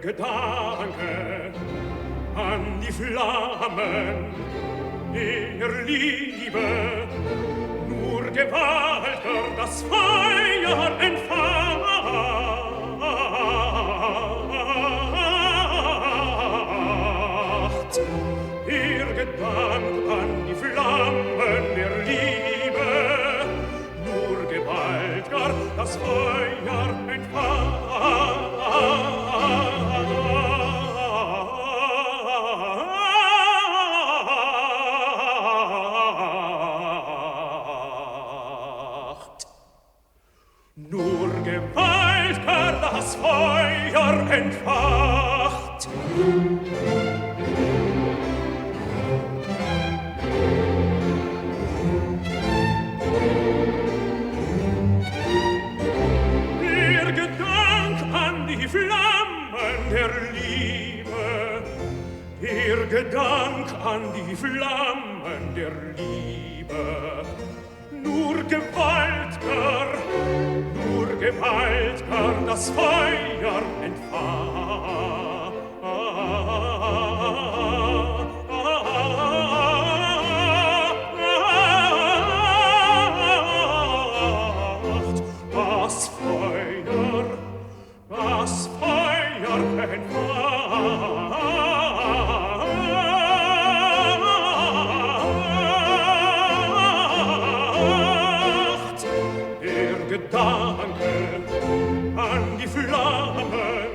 Gedanke an die Flammen der Liebe, nur gewaltiger das Feuer entfacht. Der Gedanke an die Flammen der Liebe, nur gewaltiger das Feuer entfacht. Nur gewaltiger das Feuer entfacht. Der Gedanke an die Flammen der Liebe, der Gedanke an die Flammen der Liebe, nur gewaltiger das Feuer entfacht. Das Feuer entfacht. Der Gedanke an die Flammen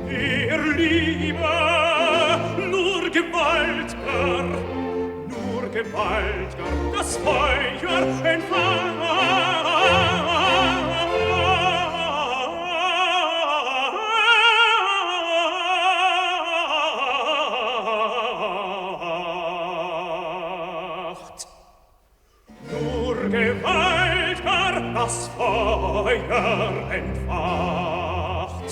der Liebe, nur gewaltiger das Feuer entfacht. Nur gewaltiger das Feuer entfacht.